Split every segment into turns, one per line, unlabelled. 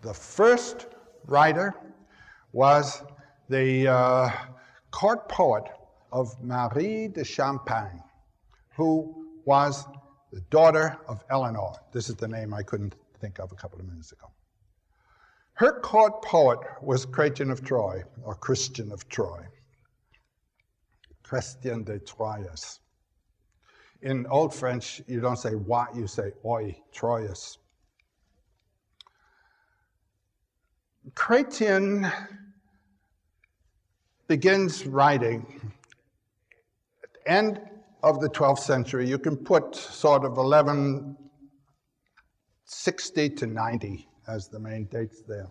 The first writer was the court poet of Marie de Champagne, who was the daughter of Eleanor. This is the name I couldn't think of a couple of minutes ago. Her court poet was Chrétien of Troyes, or Christian of Troyes. Chrétien de Troyes. In Old French, you don't say what, you say oi, Troyes. Chrétien begins writing at the end of the 12th century. You can put sort of 1160 to 90 as the main dates there.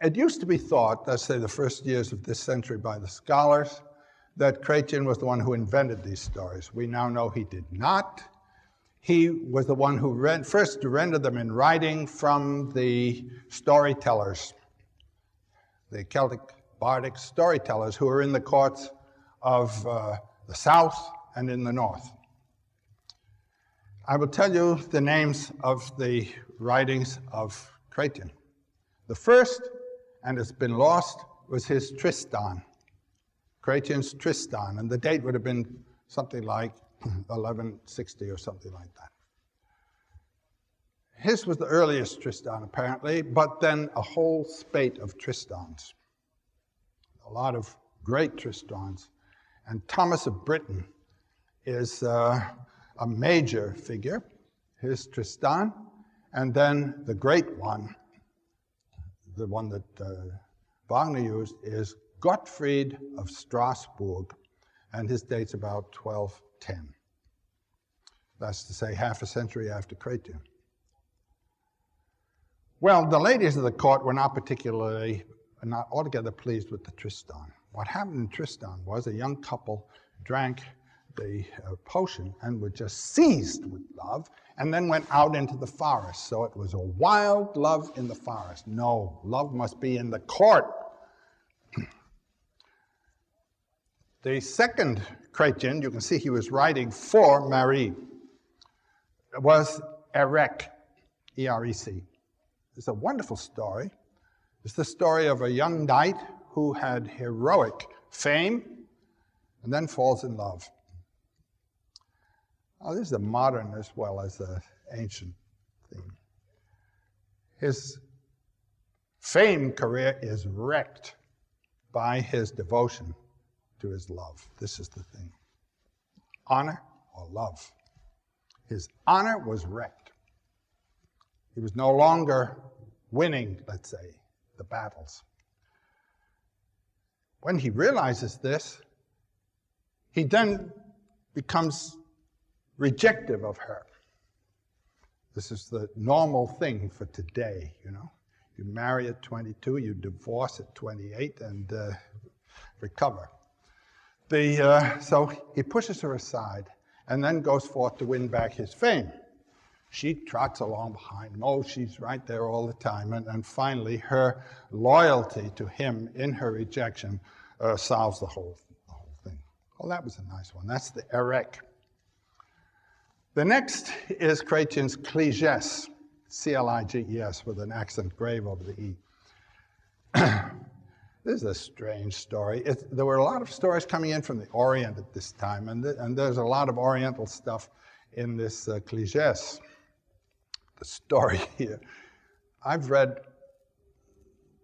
It used to be thought, let's say the first years of this century by the scholars, that Chrétien was the one who invented these stories. We now know he did not. He was the one who first rendered them in writing from the storytellers, the Celtic bardic storytellers who were in the courts of the south and in the north. I will tell you the names of the writings of Chrétien. The first, and it's been lost, was his Tristan, Chrétien's Tristan, and the date would have been something like 1160 or something like that. His was the earliest Tristan, apparently, but then a whole spate of Tristans, a lot of great Tristans. And Thomas of Britain is a major figure, his Tristan, and then the great one, the one that Wagner used, is Gottfried of Strasbourg, and his date's about 1210. That's to say half a century after Chrétien. Well, the ladies of the court were not altogether pleased with the Tristan. What happened in Tristan was a young couple drank the potion and were just seized with love and then went out into the forest. So it was a wild love in the forest. No, love must be in the court. The second Chrétien, you can see he was writing for Marie, was Erec, E-R-E-C. It's a wonderful story. It's the story of a young knight who had heroic fame and then falls in love. Oh, this is a modern as well as an ancient theme. His fame career is wrecked by his devotion to his love. This is the thing. Honor or love. His honor was wrecked. He was no longer winning, let's say, the battles. When he realizes this, he then becomes rejective of her. This is the normal thing for today, you know. You marry at 22, you divorce at 28, and recover. So he pushes her aside and then goes forth to win back his fame. She trots along behind him. Oh, she's right there all the time. And finally, her loyalty to him in her rejection solves the whole thing. Well, that was a nice one. That's the Erec. The next is Chrétien's Cligès, C-L-I-G-E-S, with an accent grave over the E. This is a strange story. There were a lot of stories coming in from the Orient at this time, and there's a lot of Oriental stuff in this Cligès. The story here. I've read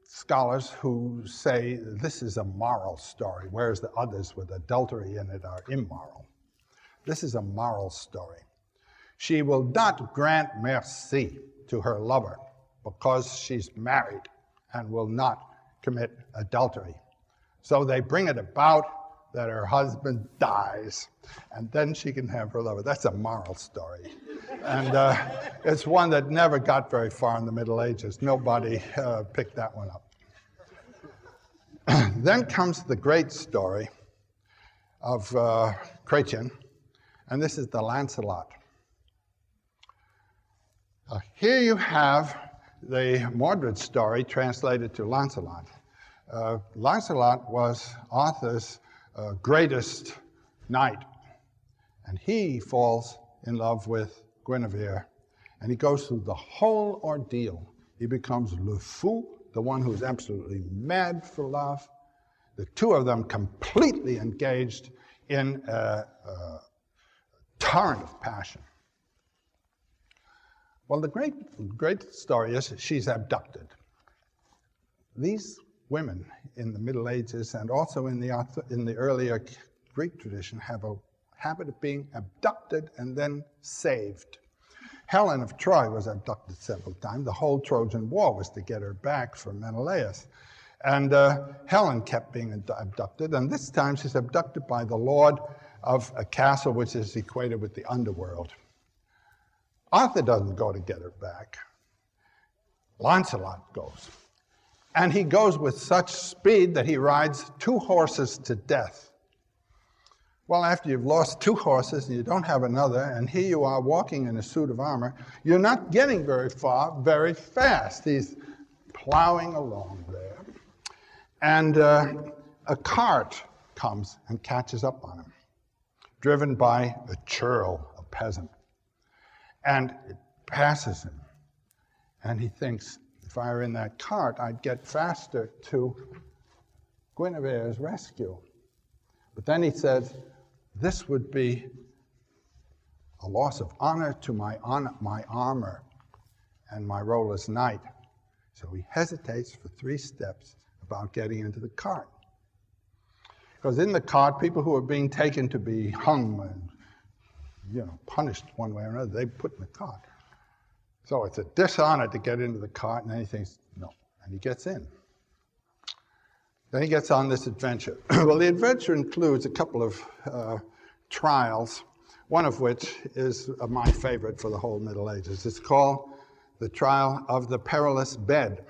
scholars who say this is a moral story, whereas the others with adultery in it are immoral. This is a moral story. She will not grant merci to her lover because she's married and will not commit adultery. So they bring it about that her husband dies, and then she can have her lover. That's a moral story. And it's one that never got very far in the Middle Ages. Nobody picked that one up. Then comes the great story of Chrétien, and this is the Lancelot. Here you have the Mordred story translated to Lancelot. Lancelot was Arthur's greatest knight, and he falls in love with Guinevere, And he goes through the whole ordeal. He becomes le fou, the one who's absolutely mad for love. The two of them completely engaged in a torrent of passion. Well, the great story is she's abducted. These women in the Middle Ages and also in the earlier Greek tradition have a habit of being abducted and then saved. Helen of Troy was abducted several times. The whole Trojan War was to get her back from Menelaus. And Helen kept being abducted, and this time she's abducted by the lord of a castle which is equated with the underworld. Arthur doesn't go to get her back. Lancelot goes. And he goes with such speed that he rides 2 horses to death. Well, after you've lost 2 horses and you don't have another, and here you are walking in a suit of armor, you're not getting very far very fast. He's plowing along there. And a cart comes and catches up on him, driven by a churl, a peasant. And it passes him. And he thinks, if I were in that cart, I'd get faster to Guinevere's rescue. But then he says, this would be a loss of honor to my armor and my role as knight. So he hesitates for 3 steps about getting into the cart. Because in the cart, people who are being taken to be hung and punished one way or another, they put in the cart. So it's a dishonor to get into the cart, and then he thinks, no, and he gets in. Then he gets on this adventure. Well, the adventure includes a couple of trials, one of which is my favorite for the whole Middle Ages. It's called the Trial of the Perilous Bed.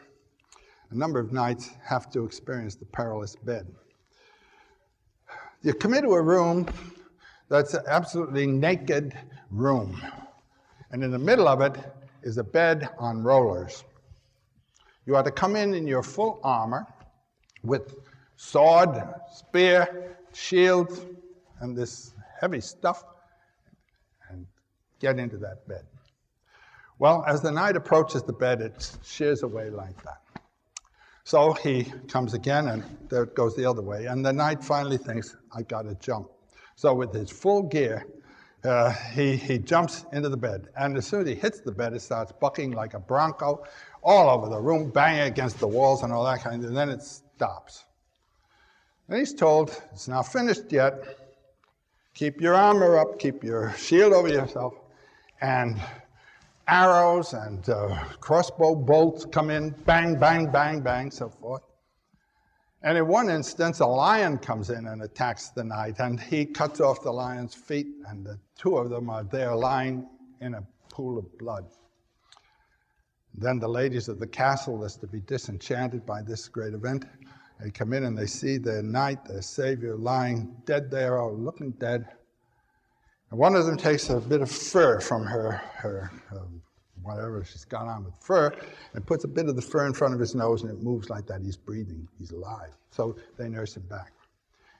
A number of knights have to experience the perilous bed. You come into a room that's an absolutely naked room, and in the middle of it is a bed on rollers. You are to come in your full armor with sword, spear, shield, and this heavy stuff, and get into that bed. Well, as the knight approaches the bed, it shears away like that. So he comes again, and there it goes the other way. And the knight finally thinks, I gotta jump. So with his full gear, he jumps into the bed. And as soon as he hits the bed, it starts bucking like a bronco all over the room, banging against the walls and all that kind of thing. And then it stops. And he's told, it's not finished yet. Keep your armor up, keep your shield over yourself, and arrows and crossbow bolts come in, bang, bang, bang, bang, so forth. And in one instance, a lion comes in and attacks the knight, and he cuts off the lion's feet, and the 2 of them are there lying in a pool of blood. Then the ladies of the castle is to be disenchanted by this great event. They come in and they see their knight, their savior, lying dead there, or looking dead. And one of them takes a bit of fur from her whatever she's got on with fur, and puts a bit of the fur in front of his nose, and it moves like that. He's breathing. He's alive. So they nurse him back.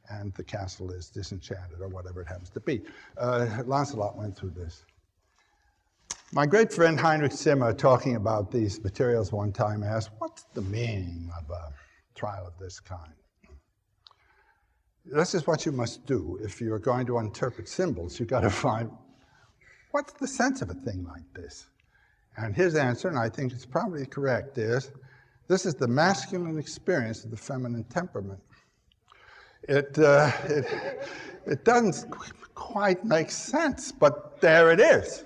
And the castle is disenchanted, or whatever it happens to be. Lancelot went through this. My great friend Heinrich Zimmer, talking about these materials one time, asked, what's the meaning of a trial of this kind? This is what you must do if you're going to interpret symbols. You've got to find, what's the sense of a thing like this? And his answer, and I think it's probably correct, is this is the masculine experience of the feminine temperament. It doesn't quite make sense, but there it is.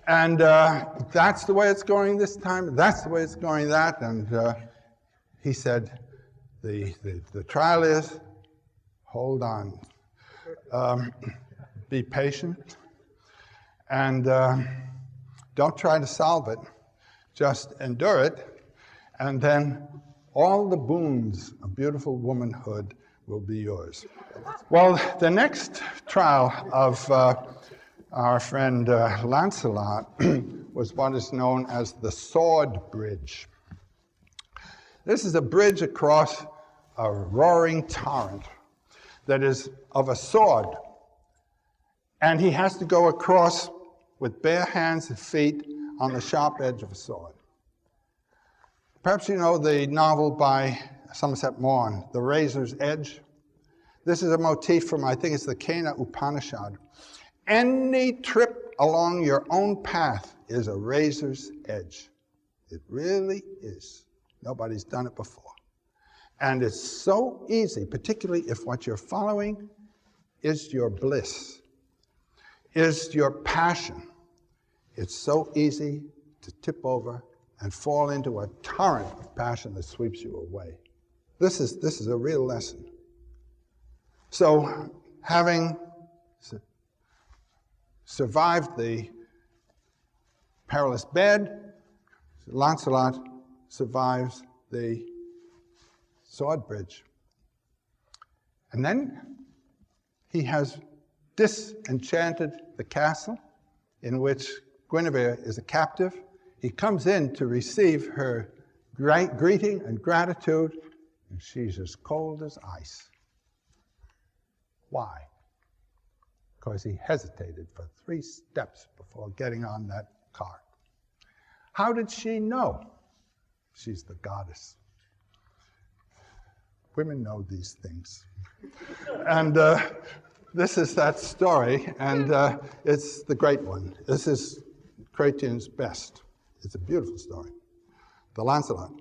And that's the way it's going this time, that's the way it's going that. And he said, the trial is, hold on, be patient, and don't try to solve it, just endure it, and then all the boons of beautiful womanhood will be yours. Well, the next trial of our friend Lancelot was what is known as the Sword Bridge. This is a bridge across a roaring torrent that is of a sword, and he has to go across with bare hands and feet on the sharp edge of a sword. Perhaps you know the novel by Somerset Maugham, The Razor's Edge. This is a motif from, I think it's the Kena Upanishad. Any trip along your own path is a razor's edge. It really is. Nobody's done it before. And it's so easy, particularly if what you're following is your bliss, is your passion. It's so easy to tip over and fall into a torrent of passion that sweeps you away. This is a real lesson. So, having survived the perilous bed, Lancelot survives the sword bridge. And then he has disenchanted the castle in which Guinevere is a captive. He comes in to receive her greeting and gratitude, and she's as cold as ice. Why? Because he hesitated for 3 steps before getting on that cart. How did she know? She's the goddess. Women know these things. And this is that story, and it's the great one. This is Chrétien's best. It's a beautiful story. The Lancelot.